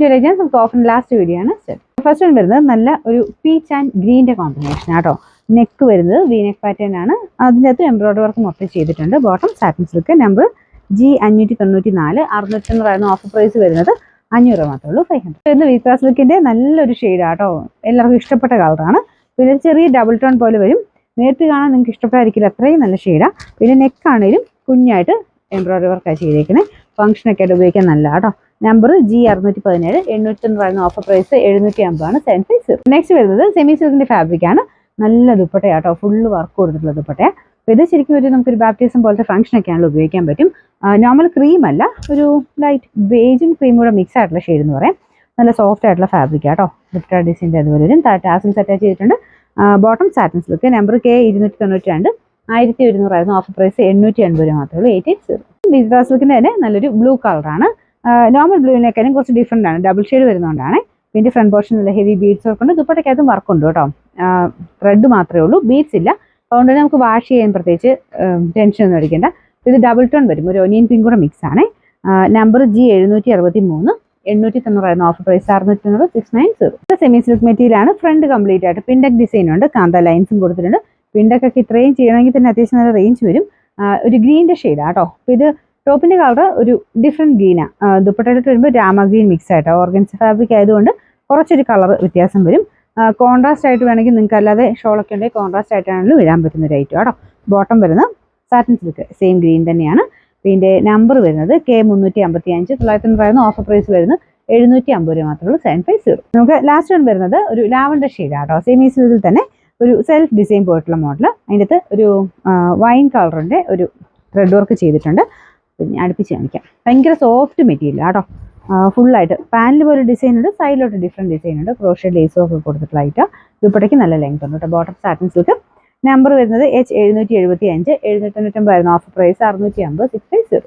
To legends. നമുക്ക് ഓഫറിന് last video ആണ്. ഫസ്റ്റ് വൺ വരുന്നത് നല്ല ഒരു പീച്ച് ആൻഡ് ഗ്രീൻ്റെ കോമ്പിനേഷൻ ആട്ടോ. നെക്ക് വരുന്നത് വി നെക്ക് പാറ്റേൺ ആണ്. അതിൻ്റെ അകത്ത് എംബ്രോയിഡറി വർക്ക് മൊത്തം ചെയ്തിട്ടുണ്ട്. Bottom satin silk. Number G594. 690 offer price വരുന്നത് 500 മാത്രമേ ഉള്ളൂ. 500 വരുന്ന വീക്ക സിൽക്കിൻ്റെ നല്ലൊരു ഷെയ്ഡാട്ടോ. എല്ലാവർക്കും ഇഷ്ടപ്പെട്ട കളറാണ്. പിന്നെ ചെറിയ ഡബിൾ ടോൺ പോലെ വരും. നേരിട്ട് കാണാൻ നിങ്ങൾക്ക് ഇഷ്ടപ്പെടാതിരിക്കില്ല, അത്രയും നല്ല ഷെയ്ഡാണ്. പിന്നെ നെക്കാണേലും കുഞ്ഞായിട്ട് എംബ്രോയിഡറി വർക്കാണ് ചെയ്തേക്കുന്നത്. ഫംഗ്ഷനൊക്കെ ആയിട്ട് ഉപയോഗിക്കാൻ നല്ല കേട്ടോ. Number G617. 890 offer price 750 750. Next വരുന്നത് സെമി സിൽക്കിൻ്റെ ഫാബ്രിക്കാണ്. നല്ല ദുപ്പട്ടയാട്ടോ. ഫുള്ള് വർക്ക് കൊടുത്തിട്ടുള്ള ദുപ്പട്ടയാണ്. അപ്പോൾ ഇത് ശരിക്കും ഒരു നമുക്കൊരു ബാപ്റ്റിസം പോലത്തെ ഫംഗ്ഷനൊക്കെ ആണല്ലോ ഉപയോഗിക്കാൻ പറ്റും. നോർമൽ ക്രീം അല്ല, ഒരു ലൈറ്റ് ബേജും ക്രീമും കൂടെ മിക്സ് ആയിട്ടുള്ള ഷെയ്ഡ് എന്ന് പറയാം. നല്ല സോഫ്റ്റ് ആയിട്ടുള്ള ഫാബ്രിക്കാട്ടോ. ദുപ്പട്ട ഡിസൈൻ്റെ അതുപോലെ വരും. ടാസിൽസ് അറ്റാച്ച് ചെയ്തിട്ടുണ്ട്. Bottom satin silk. Number K292. 1100 offer price 880 മാത്രമേ ഉള്ളൂ. 880. വീക്ക സിൽക്കിൻ്റെ തന്നെ നല്ലൊരു ബ്ലൂ കളറാണ്. നോർമൽ ബ്ലൂവിനേക്കാളും കുറച്ച് ഡിഫറെൻ്റ് ആണ്, ഡബിൾ ഷെയ്ഡ് വരുന്നതുകൊണ്ടാണ്. പിന്നെ ഫ്രണ്ട് പോർഷനിൽ ഹെവി ബീഡ്സ് വർക്ക് ഉണ്ട്. ദുപ്പട്ടയ്ക്കകത്തും വർക്ക് ഉണ്ട് കേട്ടോ. ത്രെഡ് മാത്രമേ ഉള്ളൂ, ബീഡ്സ് ഇല്ല. അതുകൊണ്ട് തന്നെ നമുക്ക് വാഷ് ചെയ്യാൻ പ്രത്യേകിച്ച് ടെൻഷൻ ഒന്നും അടിക്കേണ്ട. ഇത് ഡബിൾ ടോൺ വരും, ഒരു ഒനിയൻ പിങ്ക് കൂടെ മിക്സ് ആണ്. Number G763. 890 offer price 690 690. Semi silk material ആണ്. ഫ്രണ്ട് കംപ്ലീറ്റ് ആയിട്ട് പിൻഡക് ഡിസൈൻ ഉണ്ട്. കാന്ത ലൈൻസും കൊടുത്തിട്ടുണ്ട്. പിൻഡക്കൊക്കെ ഇത്രയും ചെയ്യണമെങ്കിൽ തന്നെ അത്യാവശ്യം നല്ല റേഞ്ച് വരും. ഒരു ഗ്രീൻ്റെ ഷെയ്ഡാണ് കേട്ടോ. അപ്പോൾ ഇത് ടോപ്പിൻ്റെ കളർ ഒരു ഡിഫറെൻറ്റ് ഗ്രീനാണ്. ദുപ്പട്ടയിലോട്ട് വരുമ്പോൾ രാമ ഗ്രീൻ മിക്സ് ആയിട്ടോ. ഓർഗൻസ ഫാബ്രിക് ആയതുകൊണ്ട് കുറച്ചൊരു കളർ വ്യത്യാസം വരും. കോൺട്രാസ്റ്റ് ആയിട്ട് വേണമെങ്കിൽ നിങ്ങൾക്ക് അല്ലാതെ ഷോളൊക്കെ ഉണ്ടെങ്കിൽ കോൺട്രാസ്റ്റ് ആയിട്ടാണെങ്കിലും ഇടാൻ പറ്റുന്ന ഒരു ഐറ്റം കേട്ടോ. ബോട്ടം വരുന്നത് സാറ്റിൻ സിൽക്ക് സെയിം ഗ്രീൻ തന്നെയാണ്. പിന്നെ നമ്പർ വരുന്നത് K355. 990 ഓഫർ പ്രൈസ് വരുന്നത് 750 മാത്രമേ ഉള്ളൂ. 750. നമുക്ക് ലാസ്റ്റ് വൺ വരുന്നത് ഒരു ലാവൻഡർ ഷെയ്ഡാണ് കേട്ടോ. സെമി സിൽക്കിൽ തന്നെ ഒരു സെൽഫ് ഡിസൈൻ പോയിട്ടുള്ള മോഡൽ. അതിൻ്റെ അകത്ത് ഒരു വൈൻ കളറിൻ്റെ ഒരു ത്രെഡ് വർക്ക് ചെയ്തിട്ടുണ്ട്. പിന്നെ അടുപ്പിച്ച് കാണിക്കാം. ഭയങ്കര സോഫ്റ്റ് മെറ്റീരിയൽ കേട്ടോ. ഫുള്ളായിട്ട് പാനിൽ പോലെ ഡിസൈൻ ഉണ്ട്, സൈഡിലോട്ട് ഡിഫറെൻറ്റ് ഡിസൈൻ ഉണ്ട്. ക്രോഷ്യ ലേസും ഒക്കെ കൊടുത്തിട്ടുള്ള ഐറ്റം. ദുപ്പട്ടയ്ക്ക് നല്ല ലെങ്ത് ഉണ്ട് കേട്ടോ. Bottom satin silk. നമ്പർ വരുന്നത് H775. 790 offer price 650 650.